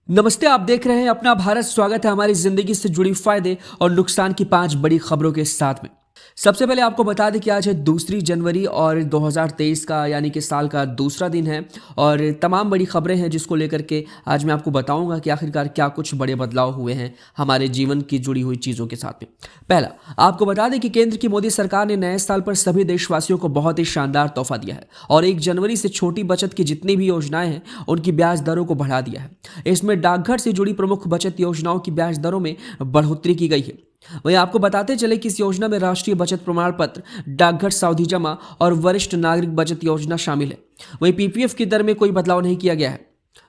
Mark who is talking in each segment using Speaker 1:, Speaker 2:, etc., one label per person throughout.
Speaker 1: नमस्ते, आप देख रहे हैं अपना भारत। स्वागत है हमारी जिंदगी से जुड़ी फायदे और नुकसान की 5 बड़ी खबरों के साथ में। सबसे पहले आपको बता दें कि आज है 2 जनवरी और 2023 का यानी कि साल का दूसरा दिन है और तमाम बड़ी खबरें हैं जिसको लेकर के आज मैं आपको बताऊंगा कि आखिरकार क्या कुछ बड़े बदलाव हुए हैं हमारे जीवन की जुड़ी हुई चीज़ों के साथ में। पहला, आपको बता दें कि केंद्र की मोदी सरकार ने नए साल पर सभी देशवासियों को बहुत ही शानदार तोहफा दिया है और 1 जनवरी से छोटी बचत की जितनी भी योजनाएं हैं उनकी ब्याज दरों को बढ़ा दिया है। इसमें डाकघर से जुड़ी प्रमुख बचत योजनाओं की ब्याज दरों में बढ़ोतरी की गई है। वहीं आपको बताते चले कि इस योजना में राष्ट्रीय बचत प्रमाण पत्र, डाकघर सावधि जमा और वरिष्ठ नागरिक बचत योजना शामिल है। वहीं पीपीएफ की दर में कोई बदलाव नहीं किया गया है।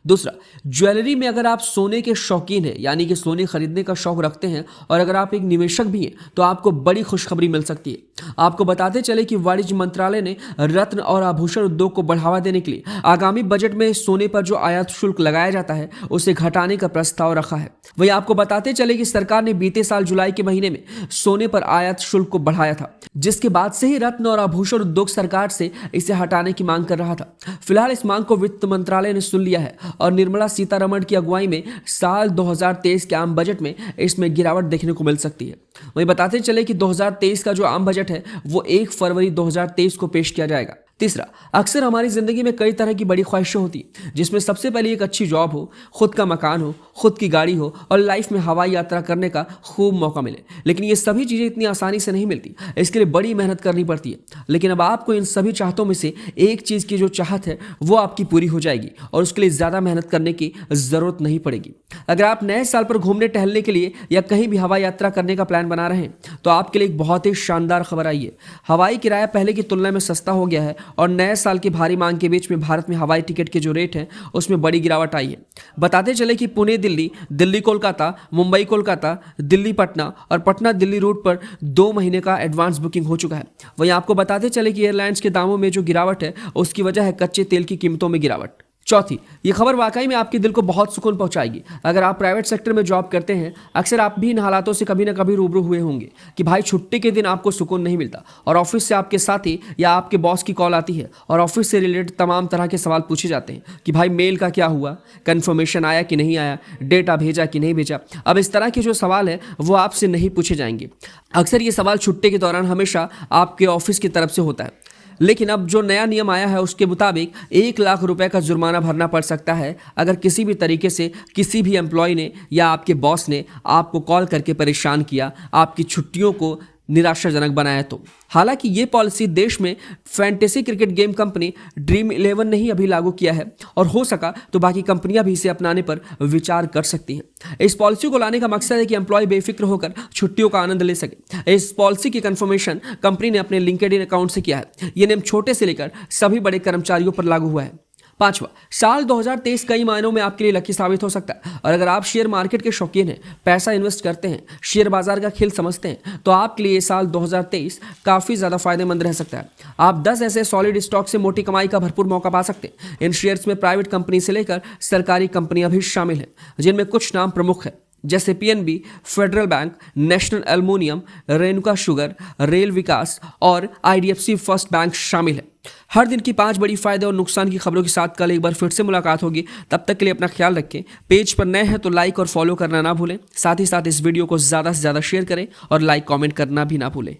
Speaker 1: दूसरा, ज्वेलरी में अगर आप सोने के शौकीन हैं यानी कि सोने खरीदने का शौक रखते हैं और अगर आप एक निवेशक भी हैं तो आपको बड़ी खुशखबरी मिल सकती है। आपको बताते चले कि वाणिज्य मंत्रालय ने रत्न और आभूषण उद्योग को बढ़ावा देने के लिए आगामी बजट में सोने पर जो आयात शुल्क लगाया जाता है उसे घटाने का प्रस्ताव रखा है। वहीं आपको बताते चले कि सरकार ने बीते साल जुलाई के महीने में सोने पर आयात शुल्क को बढ़ाया था, जिसके बाद से ही रत्न और आभूषण उद्योग सरकार से इसे हटाने की मांग कर रहा था। फिलहाल इस मांग को वित्त मंत्रालय ने सुन लिया है और निर्मला सीतारमण की अगुवाई में साल 2023 के आम बजट में इसमें गिरावट देखने को मिल सकती है। वहीं बताते चले कि 2023 का जो आम बजट है वो 1 फरवरी 2023 को पेश किया जाएगा। तीसरा, अक्सर हमारी जिंदगी में कई तरह की बड़ी ख्वाहिशें होती हैं जिसमें सबसे पहले एक अच्छी जॉब हो, खुद का मकान हो, खुद की गाड़ी हो और लाइफ में हवाई यात्रा करने का खूब मौका मिले। लेकिन ये सभी चीज़ें इतनी आसानी से नहीं मिलती, इसके लिए बड़ी मेहनत करनी पड़ती है। लेकिन अब आपको इन सभी चाहतों में से एक चीज़ की जो चाहत है वो आपकी पूरी हो जाएगी और उसके लिए ज़्यादा मेहनत करने की ज़रूरत नहीं पड़ेगी। अगर आप नए साल पर घूमने टहलने के लिए या कहीं भी हवाई यात्रा करने का प्लान बना रहे हैं तो आपके लिए एक बहुत ही शानदार खबर आई है। हवाई किराया पहले की तुलना में सस्ता हो गया है और नए साल की भारी मांग के बीच में भारत में हवाई टिकट के जो रेट हैं उसमें बड़ी गिरावट आई है। बताते चले कि पुणे दिल्ली, दिल्ली कोलकाता, मुंबई कोलकाता, दिल्ली पटना और पटना दिल्ली रूट पर 2 महीने का एडवांस बुकिंग हो चुका है। वहीं आपको बताते चले कि एयरलाइंस के दामों में जो गिरावट है उसकी वजह है कच्चे तेल की कीमतों में गिरावट। चौथी, ये खबर वाकई में आपके दिल को बहुत सुकून पहुंचाएगी। अगर आप प्राइवेट सेक्टर में जॉब करते हैं, अक्सर आप भी इन हालातों से कभी ना कभी रूबरू हुए होंगे कि भाई छुट्टी के दिन आपको सुकून नहीं मिलता और ऑफिस से आपके साथी या आपके बॉस की कॉल आती है और ऑफिस से रिलेटेड तमाम तरह के सवाल पूछे जाते हैं कि भाई मेल का क्या हुआ, कन्फर्मेशन आया कि नहीं आया, डेटा भेजा कि नहीं भेजा। अब इस तरह के जो सवाल है वो आपसे नहीं पूछे जाएंगे। अक्सर ये सवाल छुट्टी के दौरान हमेशा आपके ऑफिस की तरफ से होता है। लेकिन अब जो नया नियम आया है उसके मुताबिक 1 लाख रुपए का जुर्माना भरना पड़ सकता है अगर किसी भी तरीके से किसी भी एम्प्लॉय ने या आपके बॉस ने आपको कॉल करके परेशान किया, आपकी छुट्टियों को निराशाजनक बनाया तो। हालांकि ये पॉलिसी देश में fantasy cricket game company dream 11 ने ही अभी लागू किया है और हो सका तो बाकी कंपनियां भी इसे अपनाने पर विचार कर सकती हैं। इस पॉलिसी को लाने का मकसद है कि एम्प्लॉय बेफिक्र होकर छुट्टियों का आनंद ले सके। इस पॉलिसी की कंफर्मेशन कंपनी ने अपने लिंक्डइन अकाउंट से किया है। ये नियम छोटे से लेकर सभी बड़े कर्मचारियों पर लागू हुआ है। पांचवा, साल 2023 कई मायनों में आपके लिए लकी साबित हो सकता है और अगर आप शेयर मार्केट के शौकीन हैं, पैसा इन्वेस्ट करते हैं, शेयर बाजार का खेल समझते हैं तो आपके लिए ये साल 2023 काफ़ी ज़्यादा फायदेमंद रह सकता है। आप 10 ऐसे सॉलिड स्टॉक से मोटी कमाई का भरपूर मौका पा सकते हैं। इन शेयर्स में प्राइवेट कंपनी से लेकर सरकारी कंपनियां भी शामिल हैं जिनमें कुछ नाम प्रमुख हैं जैसे PNB, Federal Bank, National Aluminium, Renuka Sugar, Rail Vikas और आईडीएफसी फर्स्ट बैंक शामिल है। हर दिन की 5 बड़ी फायदे और नुकसान की खबरों के साथ कल एक बार फिर से मुलाकात होगी। तब तक के लिए अपना ख्याल रखें। पेज पर नए हैं तो लाइक और फॉलो करना ना भूलें। साथ ही साथ इस वीडियो को ज़्यादा से ज़्यादा शेयर करें और लाइक कमेंट करना भी ना भूलें।